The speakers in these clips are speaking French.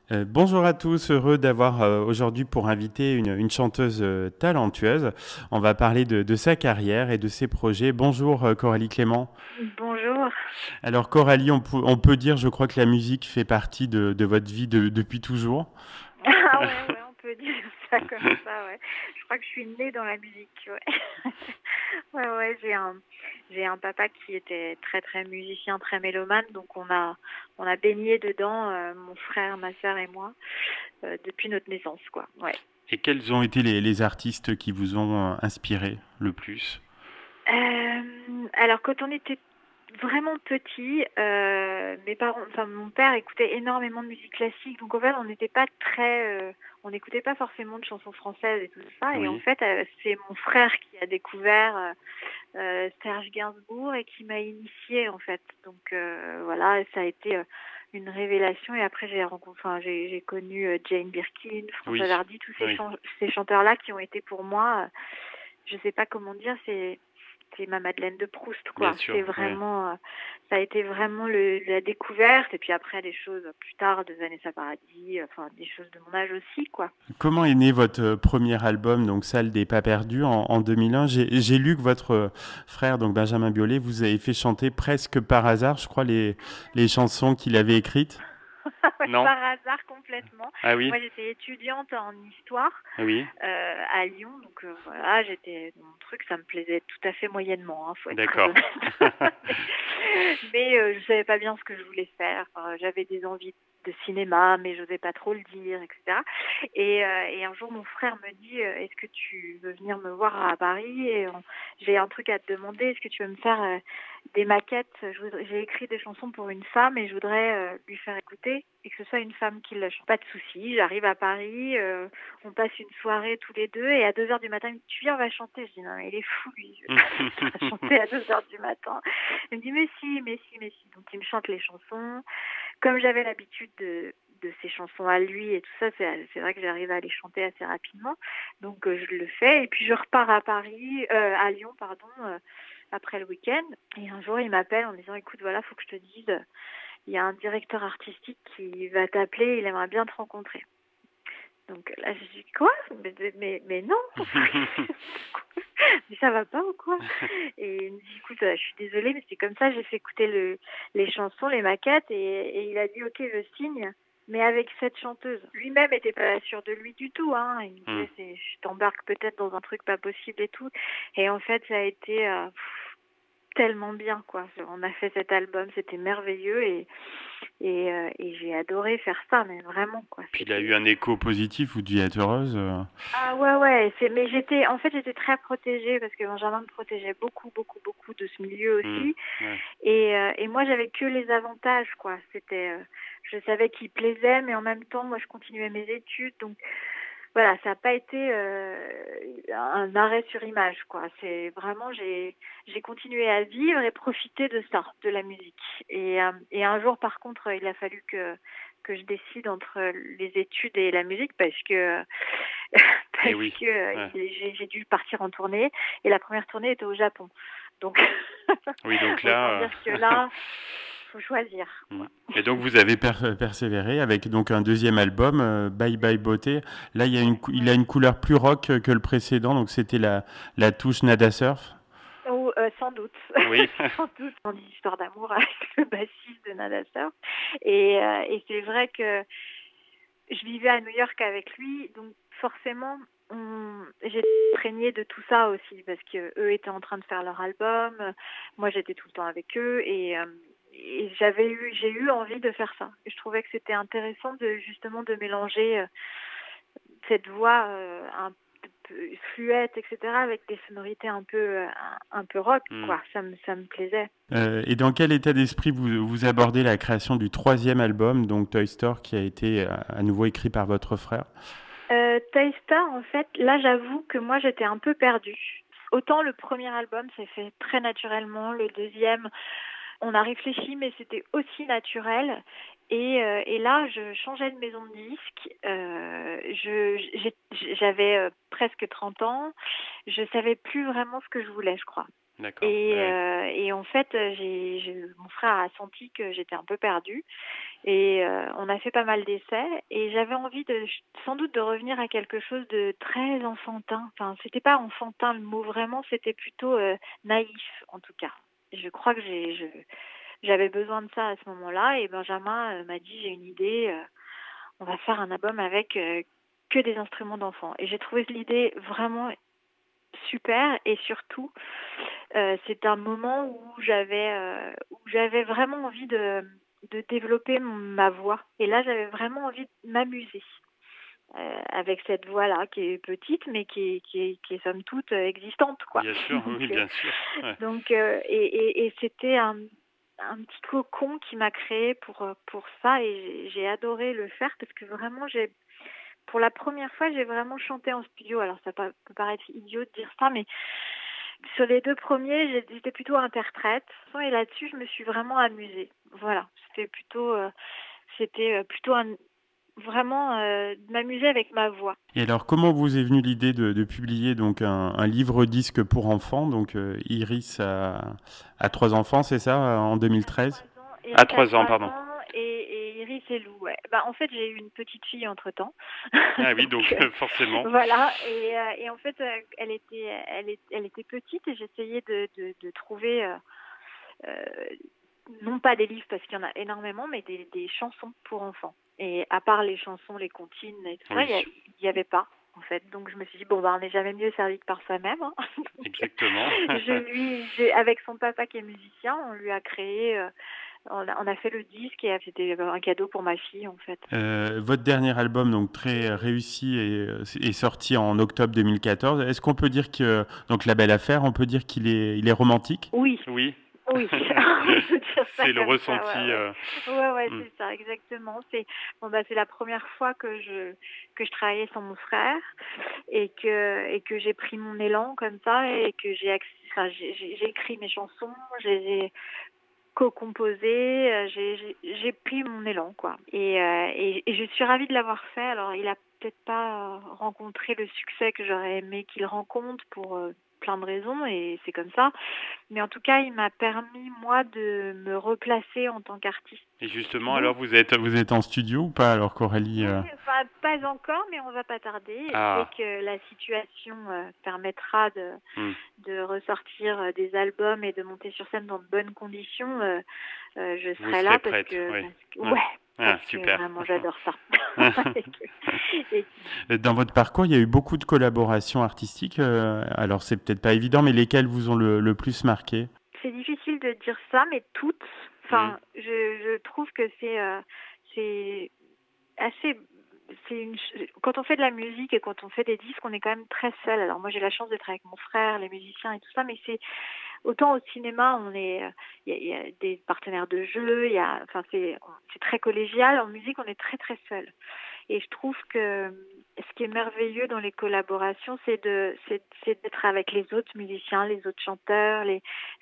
Bonjour à tous, heureux d'avoir aujourd'hui pour inviter une chanteuse talentueuse. On va parler de sa carrière et de ses projets. Bonjour Coralie Clément. Bonjour. Alors Coralie, on peut dire, je crois que la musique fait partie de votre vie depuis toujours. Ah ouais, ouais, on peut dire ça comme ça, ouais. Je crois que je suis née dans la musique, ouais. Ouais, ouais, j'ai un papa qui était très très musicien, très mélomane, donc on a baigné dedans, mon frère, ma sœur et moi, depuis notre naissance, quoi. Ouais. Et quels ont été les artistes qui vous ont inspiré le plus? Alors quand on était vraiment petit, mes parents, enfin mon père écoutait énormément de musique classique, donc en fait on n'était pas très, on n'écoutait pas forcément de chansons françaises et tout ça. Et en Oui. fait, c'est mon frère qui a découvert Serge Gainsbourg et qui m'a initiée en fait. Donc voilà, ça a été une révélation. Et après j'ai connu Jane Birkin, Françoise Oui. Hardy, tous Oui. ces chanteurs-là qui ont été pour moi, je sais pas comment dire, c'est ma Madeleine de Proust, Bien quoi. sûr. C'est Oui. vraiment, ça a été vraiment la découverte. Et puis après, des choses plus tard, de Vanessa Paradis, enfin des choses de mon âge aussi, quoi. Comment est né votre premier album, donc Salle des Pas Perdus, en 2001? J'ai lu que votre frère, donc Benjamin Biolay, vous avez fait chanter presque par hasard, je crois, les chansons qu'il avait écrites. Ouais, Non? par hasard complètement. Ah oui? Moi, j'étais étudiante en histoire Oui, à Lyon, donc voilà, j'étais mon truc, ça me plaisait tout à fait moyennement, hein, faut être très d'accord. honnête. Mais je savais pas bien ce que je voulais faire. Enfin, j'avais des envies de cinéma, mais j'osais pas trop le dire, etc. Et un jour, mon frère me dit, est-ce que tu veux venir me voir à Paris? J'ai un truc à te demander. Est-ce que tu veux me faire des maquettes? J'ai écrit des chansons pour une femme et je voudrais lui faire écouter et que ce soit une femme qui la chante. Pas de souci. J'arrive à Paris, on passe une soirée tous les deux et à 2 heures du matin, il me dit, tu viens, on va chanter. Je dis non, mais il est fou lui. Je vais pas chanter à 2 heures du matin. Il me dit mais si, mais si, mais si. Donc il me chante les chansons. Comme j'avais l'habitude de ces chansons à lui et tout ça, c'est vrai que j'arrive à les chanter assez rapidement. Donc je le fais et puis je repars à Paris, à Lyon, pardon, après le week-end. Et un jour il m'appelle en me disant écoute voilà, faut que je te dise, il y a un directeur artistique qui va t'appeler, il aimerait bien te rencontrer. Donc là je dis quoi? Mais non. Mais ça va pas ou quoi? Et il me dit écoute, je suis désolée, mais c'est comme ça, j'ai fait écouter les chansons, les maquettes, et il a dit ok, je signe, mais avec cette chanteuse. Lui-même était pas sûr de lui du tout, hein. Il me disait je t'embarque peut-être dans un truc pas possible et tout. Et en fait, ça a été tellement bien, quoi. On a fait cet album, c'était merveilleux et j'ai adoré faire ça, mais vraiment, quoi. Puis il a eu C'était un écho positif, vous deviez être heureuse. ah ouais ouais, mais j'étais très protégée parce que Benjamin me protégeait beaucoup beaucoup beaucoup de ce milieu aussi. Ouais. Et moi j'avais que les avantages, quoi. C'était je savais qu'il plaisait, mais en même temps moi je continuais mes études, donc voilà, ça n'a pas été un arrêt sur image, quoi. C'est vraiment j'ai continué à vivre et profiter de ça, de la musique. Et un jour par contre il a fallu que je décide entre les études et la musique parce que Et parce oui. que Ouais. j'ai dû partir en tournée et la première tournée était au Japon. Donc Oui, donc autant là. dire que là, faut choisir, quoi. Et donc vous avez persévéré avec donc un deuxième album, Bye Bye Beauté. Là, il a Ouais. une couleur plus rock que le précédent, donc c'était la touche Nada Surf. Ou sans doute, Oui. sans doute, dans une histoire d'amour avec le bassiste de Nada Surf. Et c'est vrai que je vivais à New York avec lui, donc forcément, j'étais imprégnée de tout ça aussi, parce que eux étaient en train de faire leur album, moi j'étais tout le temps avec eux, et j'ai eu envie de faire ça. Et je trouvais que c'était intéressant de justement de mélanger cette voix un peu fluette, etc., avec des sonorités un peu rock, quoi. Ça me plaisait. Et dans quel état d'esprit vous abordez la création du troisième album, donc Toy Story, qui a été à nouveau écrit par votre frère? Taista, en fait, là, j'avoue que moi, j'étais un peu perdue. Autant le premier album s'est fait très naturellement, le deuxième, on a réfléchi, mais c'était aussi naturel. Et là, je changeais de maison de disque. J'avais presque 30 ans. Je savais plus vraiment ce que je voulais, je crois. D'accord. Ouais. Et en fait, mon frère a senti que j'étais un peu perdue et on a fait pas mal d'essais et j'avais envie sans doute de revenir à quelque chose de très enfantin. Enfin, c'était pas enfantin le mot vraiment, c'était plutôt naïf en tout cas. Je crois que j'avais besoin de ça à ce moment-là et Benjamin m'a dit: «J'ai une idée, on va faire un album avec que des instruments d'enfants». Et j'ai trouvé l'idée vraiment super et surtout, c'est un moment où j'avais vraiment envie de développer ma voix et là, j'avais vraiment envie de m'amuser, avec cette voix-là qui est petite mais qui est somme toute, existante quoi. Bien sûr, oui, bien sûr. Ouais. Et c'était un petit cocon qui m'a créé pour ça et j'ai adoré le faire parce que vraiment pour la première fois, j'ai vraiment chanté en studio. Alors ça peut paraître idiot de dire ça, mais sur les 2 premiers, j'étais plutôt interprète et là-dessus, je me suis vraiment amusée. Voilà, c'était plutôt vraiment, de m'amuser avec ma voix. Et alors, comment vous est venue l'idée de publier donc un livre-disque pour enfants? Donc, Iris a 3 enfants, c'est ça, en Il a 3 2013? ans, À Eric a 3 ans, 3 pardon. ans et Iris et Lou, ouais. En fait, j'ai eu une petite fille entre-temps. Ah oui, Donc donc forcément. voilà et en fait, elle était petite et j'essayais de trouver, heu, non pas des livres parce qu'il y en a énormément, mais des chansons pour enfants. Et à part les chansons, les comptines et tout ça, Oui, il y avait pas, en fait. Donc je me suis dit: «Bon, on n'est jamais mieux servi que par soi-même, hein». Donc exactement. avec son papa qui est musicien, on lui a créé, on a fait le disque et c'était un cadeau pour ma fille, en fait. Votre dernier album, donc très réussi, est sorti en octobre 2014. Est-ce qu'on peut dire que, donc La Belle Affaire, on peut dire qu'il est romantique? Oui. Oui. Oui, on peut dire ça C'est le comme ça, ressenti. ouais, ouais. Ouais, ouais, Hmm. c'est ça, exactement. C'est la première fois que je travaillais sans mon frère et que j'ai pris mon élan comme ça et que j'ai écrit mes chansons, je les ai co-composées, j'ai pris mon élan, quoi. Et je suis ravie de l'avoir fait. Alors, il a peut-être pas rencontré le succès que j'aurais aimé qu'il rencontre pour plein de raisons et c'est comme ça. Mais en tout cas, il m'a permis, moi, de me replacer en tant qu'artiste. Et justement, Donc, alors vous êtes en studio ou pas, alors qu'Aurélie oui, enfin, pas encore, mais on va pas tarder. Dès Ah. que la situation permettra Hmm. de ressortir des albums et de monter sur scène dans de bonnes conditions, je Vous serai serez là prête, oui. Ouais. ouais, Ah, parce que super. vraiment j'adore ça. Et Dans votre parcours, il y a eu beaucoup de collaborations artistiques. Alors, c'est peut-être pas évident, mais lesquelles vous ont le plus marqué? c'est difficile de dire ça, mais toutes. Hmm. Enfin, je trouve que c'est assez. Quand on fait de la musique et quand on fait des disques, on est quand même très seul. Alors moi, j'ai la chance d'être avec mon frère, les musiciens et tout ça, mais c'est autant au cinéma, il y a des partenaires de jeu, enfin c'est très collégial. En musique, on est très très seul. Et je trouve que ce qui est merveilleux dans les collaborations, c'est d'être avec les autres musiciens, les autres chanteurs.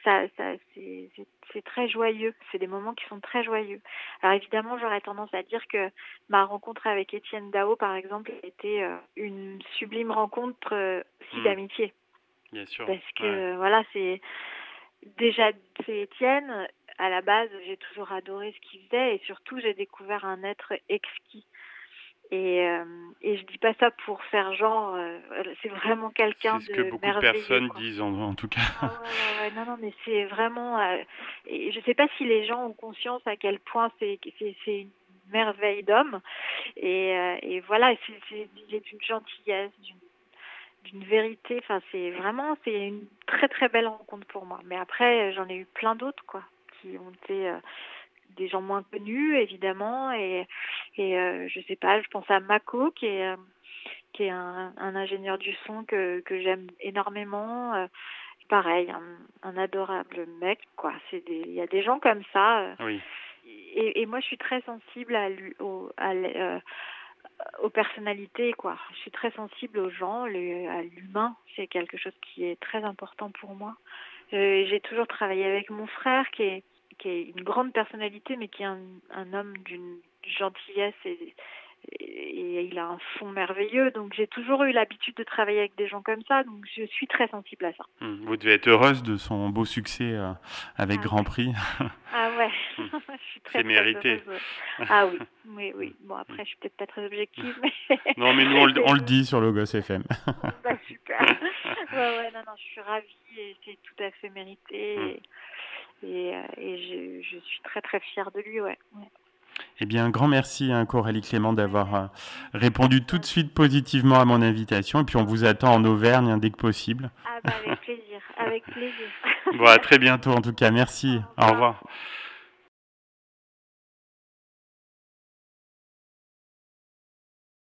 C'est très joyeux. C'est des moments qui sont très joyeux. Alors évidemment, j'aurais tendance à dire que ma rencontre avec Étienne Dao, par exemple, a été une sublime rencontre aussi Hmm. d'amitié. Bien sûr. Parce que Ouais. voilà, déjà c'est Étienne. À la base, j'ai toujours adoré ce qu'il faisait et surtout, j'ai découvert un être exquis. Et je dis pas ça pour faire genre, c'est vraiment quelqu'un C'est ce que de beaucoup de merveilleux, personnes quoi. disent, en tout cas. Ah ouais, ouais, ouais, non, non, mais c'est vraiment, et je sais pas si les gens ont conscience à quel point c'est une merveille d'homme. Et voilà, il est d'une gentillesse, d'une vérité. Enfin, c'est une très très belle rencontre pour moi. Mais après, j'en ai eu plein d'autres, quoi, qui ont été des gens moins connus évidemment et je sais pas, je pense à Mako qui est un ingénieur du son que j'aime énormément, pareil, un adorable mec, quoi. Il y a des gens comme ça, Oui. et moi je suis très sensible aux personnalités, quoi. Je suis très sensible aux gens, à l'humain. C'est quelque chose qui est très important pour moi. J'ai toujours travaillé avec mon frère qui est une grande personnalité, mais qui est un homme d'une gentillesse et il a un fond merveilleux. Donc j'ai toujours eu l'habitude de travailler avec des gens comme ça. Donc je suis très sensible à ça. Vous devez être heureuse de son beau succès avec Grand Prix. Ah ouais, je suis très, c'est mérité. Très heureuse. Ah oui, oui. Bon, après, je suis peut-être pas très objective, mais... Non, mais nous, on le dit sur Logos FM. Bah, super. Ouais, non, je suis ravie et c'est tout à fait mérité. Et je suis très, très fière de lui, ouais. Eh bien, un grand merci, Coralie Clément, d'avoir répondu tout de suite positivement à mon invitation. Et puis, on vous attend en Auvergne dès que possible. Ah bah, avec plaisir, avec plaisir. Bon, à très bientôt, en tout cas. Merci. Au revoir.